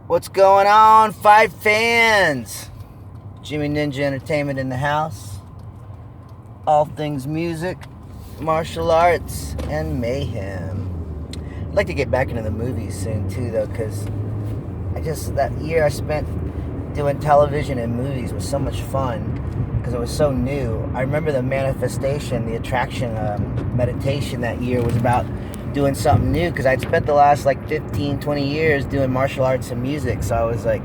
What's going on, fight fans? Jimmy Ninja Entertainment in the house. All things music, martial arts, and mayhem. I'd like to get back into the movies soon too, though, because that year I spent doing television and movies was so much fun because it was so new. I remember the manifestation, the attraction, meditation that year was about doing something new because I'd spent the last 15, 20 years doing martial arts and music. So I was like,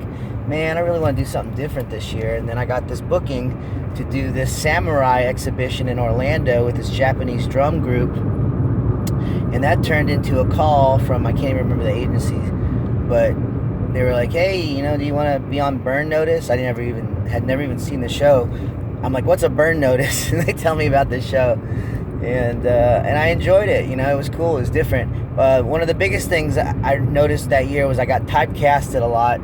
man, I really want to do something different this year. And then I got this booking to do this samurai exhibition in Orlando with this Japanese drum group. And that turned into a call from, I can't even remember the agency, but they were like, hey, do you want to be on Burn Notice? I had never even seen the show. I'm like, what's a Burn Notice? And they tell me about this show. And I enjoyed it. It was cool. It was different. One of the biggest things I noticed that year was I got typecasted a lot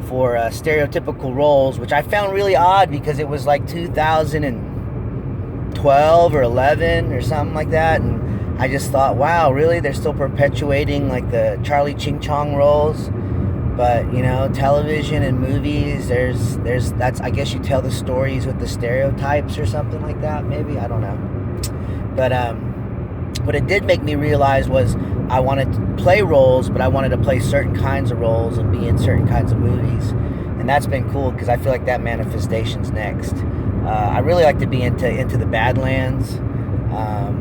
for stereotypical roles, which I found really odd because it was 2012 or 11 or something like that. And I just thought, wow, really? They're still perpetuating the Charlie Ching Chong roles. But, television and movies, that's, I guess you tell the stories with the stereotypes or something like that, maybe. I don't know. But what it did make me realize was I wanted to play roles, but I wanted to play certain kinds of roles and be in certain kinds of movies. And that's been cool because I feel like that manifestation's next. I really like to be into the Badlands,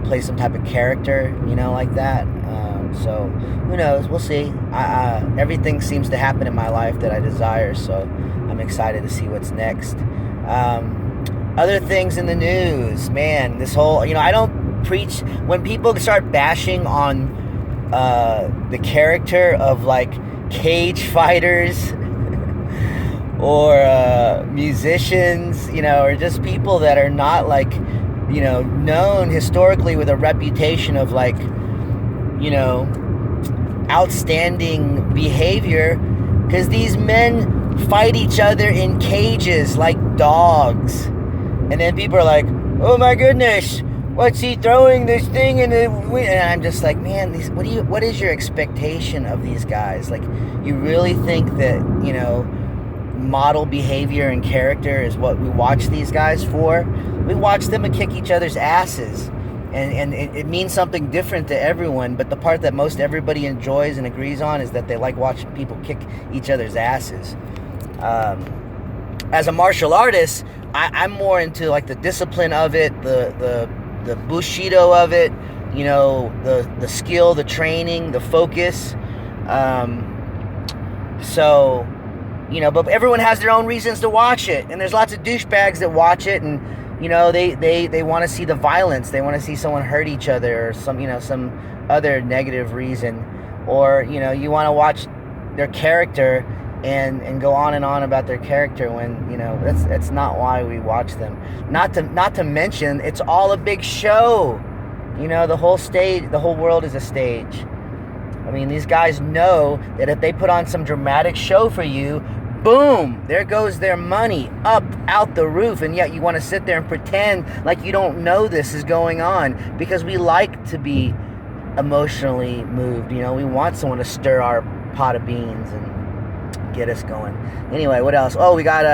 play some type of character, like that. So who knows? We'll see. Everything seems to happen in my life that I desire, so I'm excited to see what's next. Other things in the news, man, this whole, I don't preach, when people start bashing on the character of cage fighters or musicians, or just people that are not known historically with a reputation of outstanding behavior, because these men fight each other in cages like dogs. And then people are like, oh my goodness, what's he throwing this thing in the wind? And I'm just like, man, what is your expectation of these guys? You really think that, model behavior and character is what we watch these guys for? We watch them kick each other's asses. And it means something different to everyone, but the part that most everybody enjoys and agrees on is that they like watching people kick each other's asses. As a martial artist, I'm more into the discipline of it, the bushido of it, the skill, the training, the focus. But everyone has their own reasons to watch it, and there's lots of douchebags that watch it, and they want to see the violence, they want to see someone hurt each other, or some other negative reason, or you want to watch their character and go on and on about their character when that's not why we watch them. Not to mention, it's all a big show. The whole world is a stage. I mean, these guys know that if they put on some dramatic show for you, boom, there goes their money up out the roof, and yet you want to sit there and pretend like you don't know this is going on, because we like to be emotionally moved. We want someone to stir our pot of beans and get us going. Anyway, what else? Oh, we got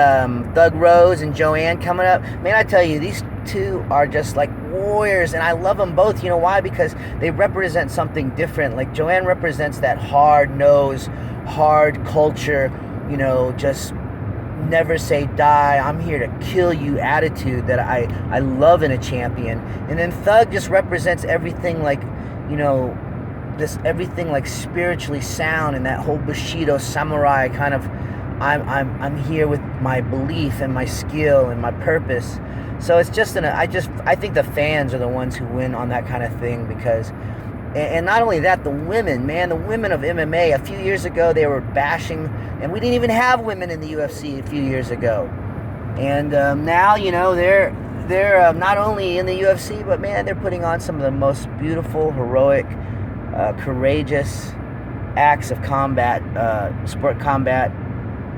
Thug Rose and Joanne coming up. Man, I tell you, these two are just warriors, and I love them both. You know why? Because they represent something different. Joanne represents that hard nose, hard culture, just never say die, I'm here to kill you attitude that I love in a champion. And then Thug just represents everything everything spiritually sound, and that whole Bushido samurai kind of, I'm here with my belief and my skill and my purpose. So it's just I think the fans are the ones who win on that kind of thing, because, and not only that, the women of MMA, a few years ago they were bashing, and we didn't even have women in the UFC a few years ago, and now they're not only in the UFC, but man, they're putting on some of the most beautiful, heroic, courageous acts of combat, sport combat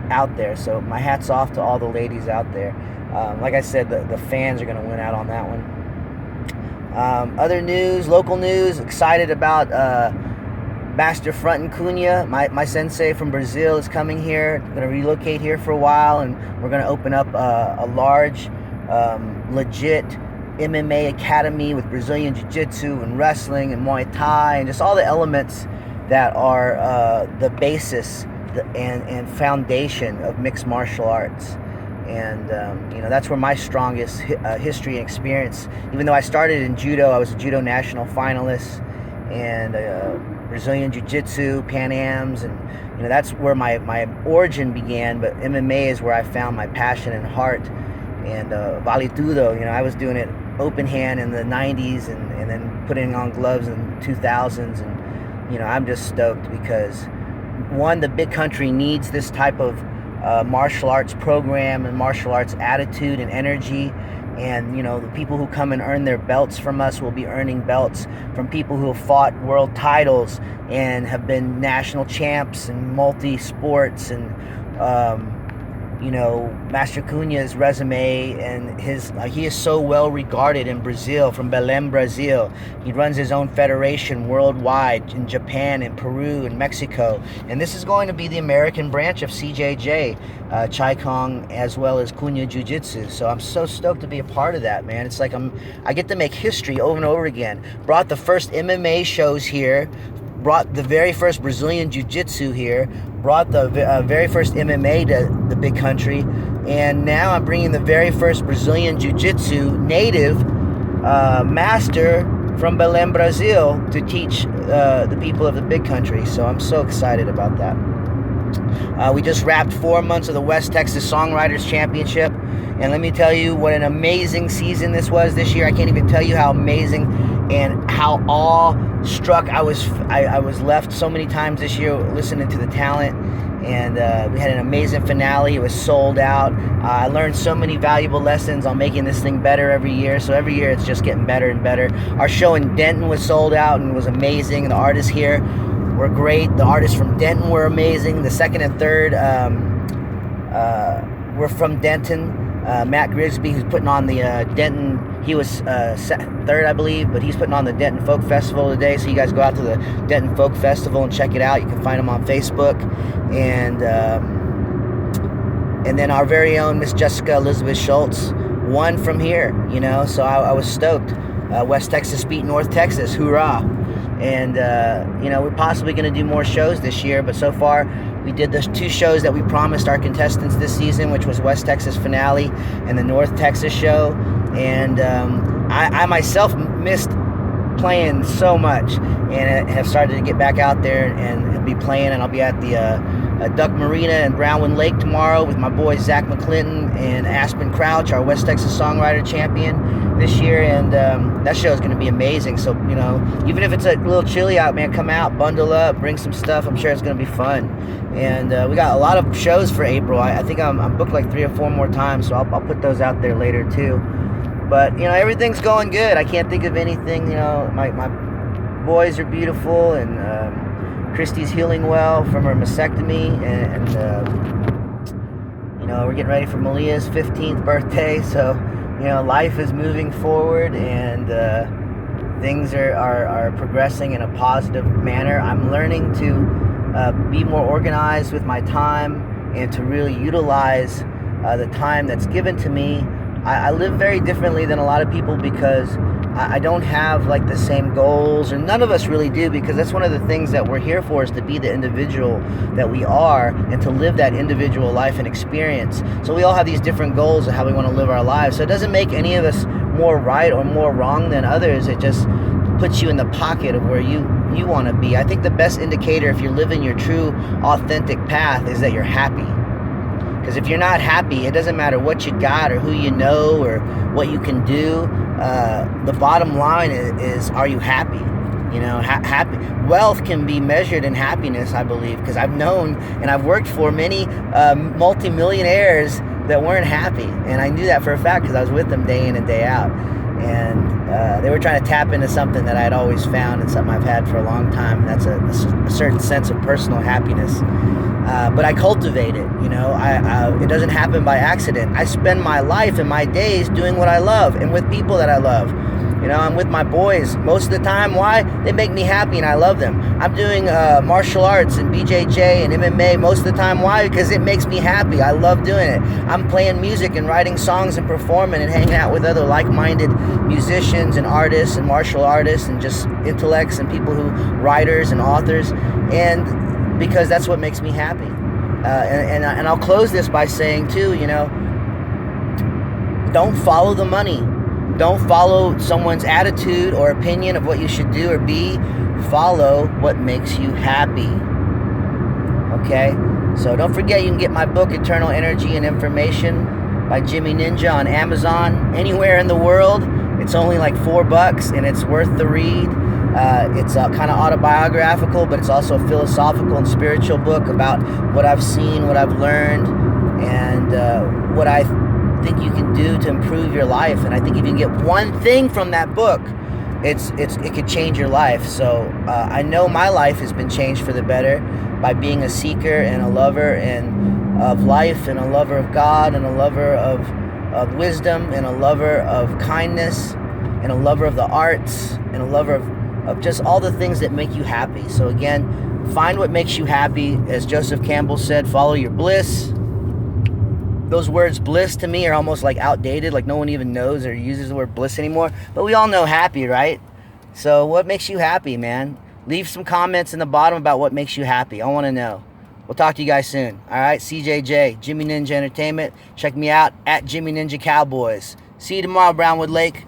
out there. So my hat's off to all the ladies out there. Like I said, the fans are going to win out on that one. Other news, local news, excited about Master Frontin Cunha, my sensei from Brazil, is coming here. Going to relocate here for a while, and we're going to open up a large, legit MMA academy with Brazilian Jiu-Jitsu and wrestling and Muay Thai and just all the elements that are the basis and foundation of mixed martial arts. And that's where my strongest history and experience. Even though I started in judo, I was a judo national finalist, and Brazilian Jiu-Jitsu, Pan Ams, and that's where my origin began. But MMA is where I found my passion and heart. And Vale Tudo, I was doing it open hand in the 90s, and then putting on gloves in 2000s, and I'm just stoked because one, the big country needs this type of martial arts program and martial arts attitude and energy. And the people who come and earn their belts from us will be earning belts from people who have fought world titles and have been national champs and multi-sports. And Master Cunha's resume and he is so well regarded in Brazil, from Belém, Brazil. He runs his own federation worldwide in Japan and Peru and Mexico. And this is going to be the American branch of CJJ, Chai Kong, as well as Cunha Jiu-Jitsu. So I'm so stoked to be a part of that, man. It's like I get to make history over and over again. Brought the first MMA shows here, brought the very first Brazilian Jiu-Jitsu here, brought the very first MMA to the big country, and now I'm bringing the very first Brazilian Jiu-Jitsu native master from Belém, Brazil, to teach the people of the big country. So I'm so excited about that. We just wrapped 4 months of the West Texas Songwriters Championship, and let me tell you what an amazing season this was this year. I can't even tell you how amazing and how awe-struck I was left so many times this year listening to the talent. And we had an amazing finale. It was sold out. I learned so many valuable lessons on making this thing better every year. So every year it's just getting better and better. Our show in Denton was sold out and was amazing. The artists here were great. The artists from Denton were amazing. The second and third were from Denton. Matt Grigsby, who's putting on the Denton, he was third, I believe, but he's putting on the Denton Folk Festival today. So you guys go out to the Denton Folk Festival and check it out. You can find them on Facebook. And then our very own Miss Jessica Elizabeth Schultz won from here, so I was stoked. West Texas beat North Texas, hoorah. And we're possibly going to do more shows this year, but so far we did the 2 shows that we promised our contestants this season, which was West Texas finale and the North Texas show. And I myself missed playing so much, and have started to get back out there and be playing. And I'll be at the Duck Marina in Brownwood Lake tomorrow with my boys Zach McClinton and Aspen Crouch, our West Texas Songwriter Champion this year. And that show is going to be amazing. So even if it's a little chilly out, man, come out, bundle up, bring some stuff. I'm sure it's going to be fun. And we got a lot of shows for April. I think I'm booked like 3 or 4 more times, so I'll put those out there later too. But everything's going good. I can't think of anything. My boys are beautiful, and Christy's healing well from her mastectomy, and we're getting ready for Malia's 15th birthday. So life is moving forward, and things are progressing in a positive manner. I'm learning to be more organized with my time and to really utilize the time that's given to me. I live very differently than a lot of people because I don't have like the same goals, and none of us really do, because that's one of the things that we're here for, is to be the individual that we are and to live that individual life and experience. So we all have these different goals of how we want to live our lives. So it doesn't make any of us more right or more wrong than others. It just puts you in the pocket of where you want to be. I think the best indicator if you're living your true, authentic path is that you're happy. Because if you're not happy, it doesn't matter what you got or who you know or what you can do. The bottom line is, are you happy? Happy. Wealth can be measured in happiness, I believe, because I've known and I've worked for many multimillionaires that weren't happy. And I knew that for a fact because I was with them day in and day out. And they were trying to tap into something that I had always found and something I've had for a long time. And that's a certain sense of personal happiness. But I cultivate it, it doesn't happen by accident. I spend my life and my days doing what I love and with people that I love. You know, I'm with my boys most of the time. Why? They make me happy and I love them. I'm doing martial arts and BJJ and MMA most of the time. Why? Because it makes me happy. I love doing it. I'm playing music and writing songs and performing and hanging out with other like-minded musicians and artists and martial artists and just intellects and people who, writers and authors. And because that's what makes me happy. And I'll close this by saying too, you know, don't follow the money. Don't follow someone's attitude or opinion of what you should do or be. Follow what makes you happy. Okay? So don't forget, you can get my book, Eternal Energy and Information by Jimmy Ninja on Amazon. Anywhere in the world. It's only like $4 and it's worth the read. It's kind of autobiographical, but it's also a philosophical and spiritual book about what I've seen, what I've learned, and what I think you can do to improve your life. And I think if you can get one thing from that book, it could change your life. So I know my life has been changed for the better by being a seeker and a lover and of life and a lover of God and a lover of wisdom and a lover of kindness and a lover of the arts and a lover of just all the things that make you happy. So again, find what makes you happy. As Joseph Campbell said, follow your bliss. Those words bliss to me are almost like outdated, like no one even knows or uses the word bliss anymore. But we all know happy, right? So what makes you happy, man? Leave some comments in the bottom about what makes you happy. I want to know. We'll talk to you guys soon. All right, CJJ, Jimmy Ninja Entertainment. Check me out at Jimmy Ninja Cowboys. See you tomorrow, Brownwood Lake.